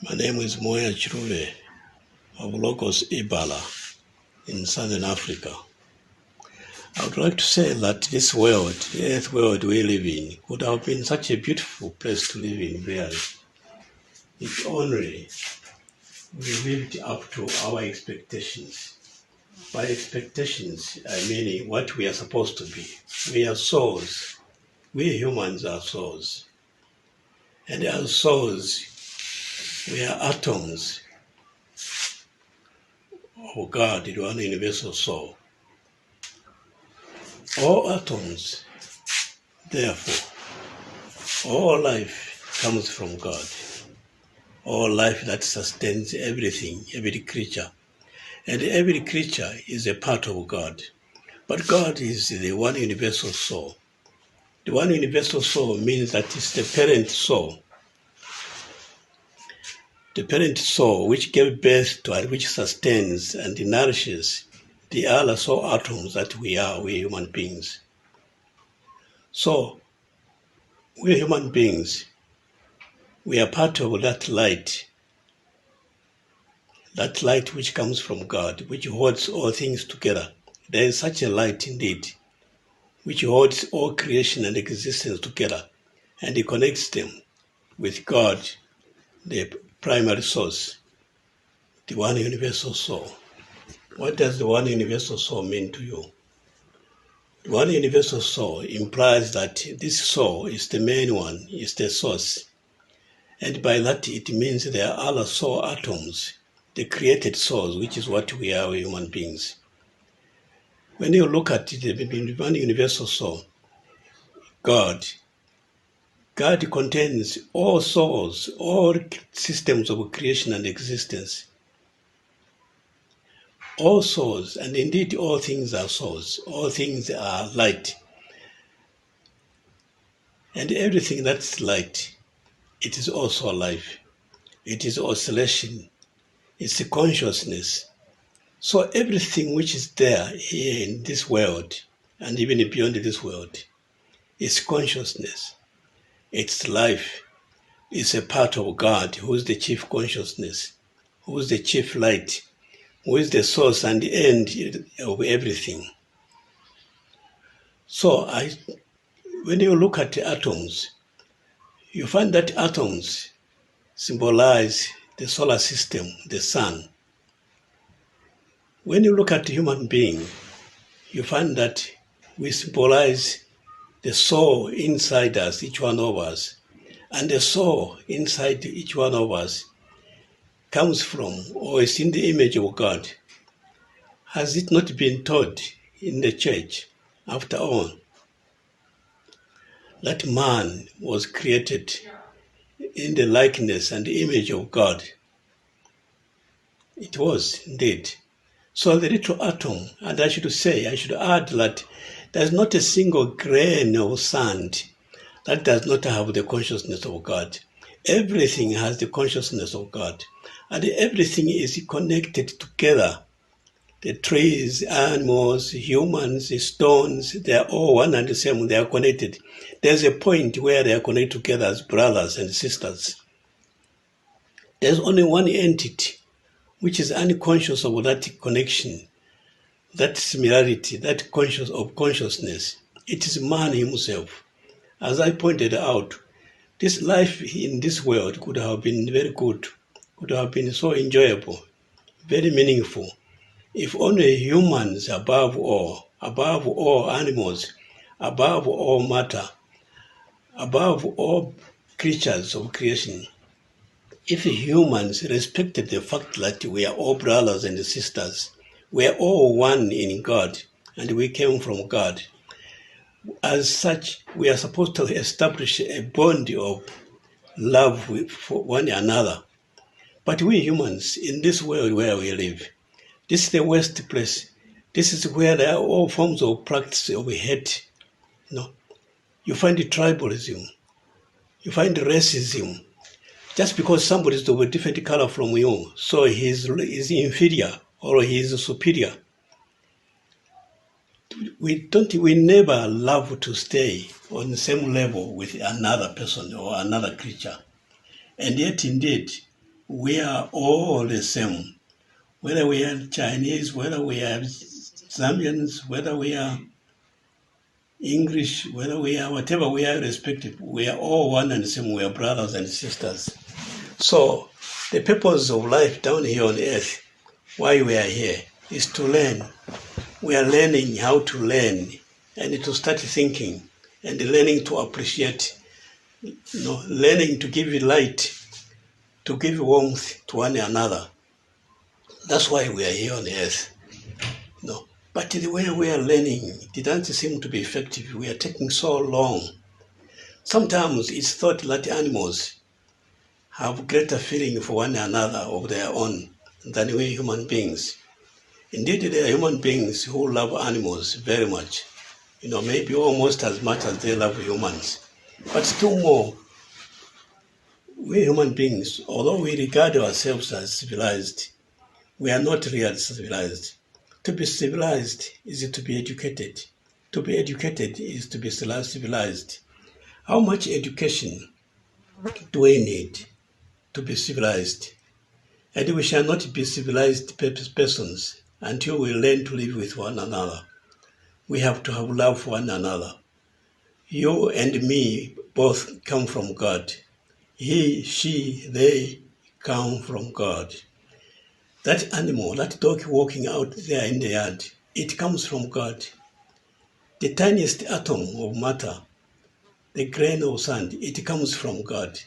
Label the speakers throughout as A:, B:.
A: My name is Moya Chiruve of Logos Ibala in Southern Africa. I would like to say that this world, the earth world we live in, could have been such a beautiful place to live in, really. If only we lived up to our expectations. By expectations, I mean what we are supposed to be. We are souls. We humans are souls. And as souls, we are atoms of God, the one universal soul. All atoms, therefore, all life comes from God. All life that sustains everything, every creature. And every creature is a part of God. But God is the one universal soul. The one universal soul means that it's the parent soul. The parent soul which gave birth to and which sustains and nourishes the other soul atoms that we are, we human beings. So, we human beings, we are part of that light which comes from God, which holds all things together. There is such a light indeed, which holds all creation and existence together, and it connects them with God, the primary source, the one universal soul. What does the one universal soul mean to you? The one universal soul implies that this soul is the main one, is the source. And by that it means there are other soul atoms, the created souls, which is what we are, we human beings. When you look at the one universal soul, God contains all souls, all systems of creation and existence. All souls, and indeed all things are souls, all things are light. And everything that's light, it is also life. It is oscillation. It's a consciousness. So everything which is there here in this world, and even beyond this world, is consciousness. It's life. It's a part of God, who is the chief consciousness, who is the chief light, who is the source and the end of everything. So when you look at the atoms, you find that atoms symbolize the solar system, the sun. When you look at the human being, you find that we symbolize the soul inside us, each one of us. And the soul inside each one of us comes from or is in the image of God. Has it not been taught in the church, after all, that man was created in the likeness and the image of God? It was indeed. So the little atom, and I should add that there's not a single grain of sand that does not have the consciousness of God. Everything has the consciousness of God, and everything is connected together. The trees, animals, humans, the stones, they are all one and the same. They are connected. There's a point where they are connected together as brothers and sisters. There's only one entity which is unconscious of that connection, that similarity, that consciousness. It is man himself. As I pointed out, this life in this world could have been very good, could have been so enjoyable, very meaningful, if only humans above all animals, above all matter, above all creatures of creation, if humans respected the fact that we are all brothers and sisters, we are all one in God, and we came from God. As such, we are supposed to establish a bond of love for one another. But we humans, in this world where we live, this is the worst place. This is where there are all forms of practice of hate. You find tribalism, you find racism. Just because somebody is of a different color from you, so he is inferior or he is superior. We never love to stay on the same level with another person or another creature. And yet, indeed, we are all the same. Whether we are Chinese, whether we are Zambians, whether we are English, whether we are whatever we are respective, we are all one and the same. We are brothers and sisters. So the purpose of life down here on earth, why we are here, is to learn. We are learning how to learn and to start thinking and learning to appreciate, learning to give light, to give warmth to one another. That's why we are here on earth. But the way we are learning, it doesn't seem to be effective. We are taking so long. Sometimes it's thought that animals have greater feeling for one another of their own than we human beings. Indeed, there are human beings who love animals very much, maybe almost as much as they love humans. But still more, we human beings, although we regard ourselves as civilized, we are not really civilized. To be civilized is to be educated. To be educated is to be civilized. How much education do we need to be civilized? And we shall not be civilized persons until we learn to live with one another. We have to have love for one another. You and me both come from God. He, she, they come from God. That animal, that dog walking out there in the yard, it comes from God. The tiniest atom of matter, the grain of sand, it comes from God.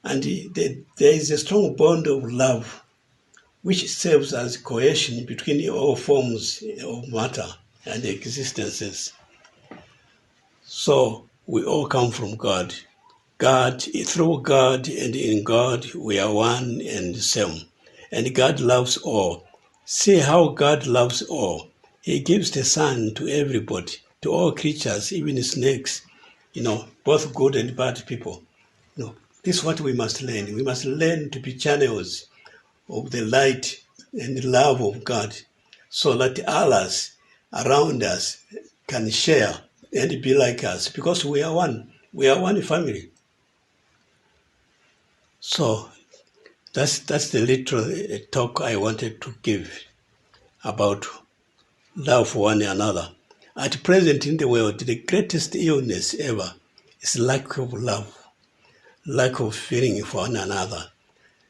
A: And there is a strong bond of love which serves as cohesion between all forms of matter and existences. So we all come from God. Through God and in God, we are one and the same. And God loves all. See how God loves all. He gives the sun to everybody, to all creatures, even snakes, both good and bad people. This is what we must learn. We must learn to be channels of the light and the love of God so that others around us can share and be like us because we are one. We are one family. So that's the little talk I wanted to give about love for one another. At present in the world, the greatest illness ever is lack of love, lack of feeling for one another.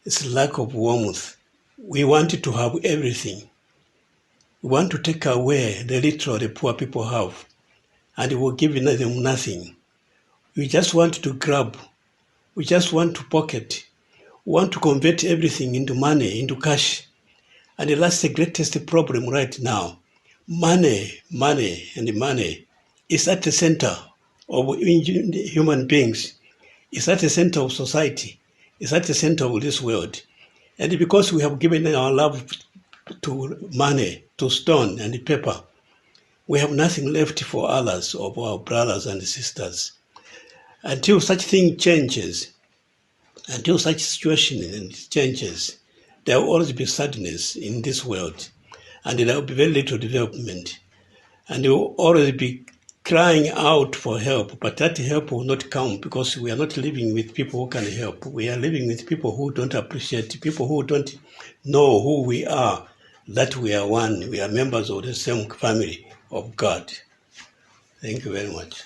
A: It's lack of warmth. We want to have everything. We want to take away the little the poor people have, and we'll give them nothing. We just want to grab. We just want to pocket. We want to convert everything into money, into cash. And that's the greatest problem right now. Money is at the center of human beings. It's at the center of society. It's at the center of this world. And because we have given our love to money, to stone and paper, we have nothing left for others, of our brothers and sisters. Until such thing changes, until such situation changes, there will always be sadness in this world, and there will be very little development, and there will always be crying out for help, but that help will not come because we are not living with people who can help. We are living with people who don't appreciate, people who don't know who we are, that we are one, we are members of the same family of God. Thank you very much.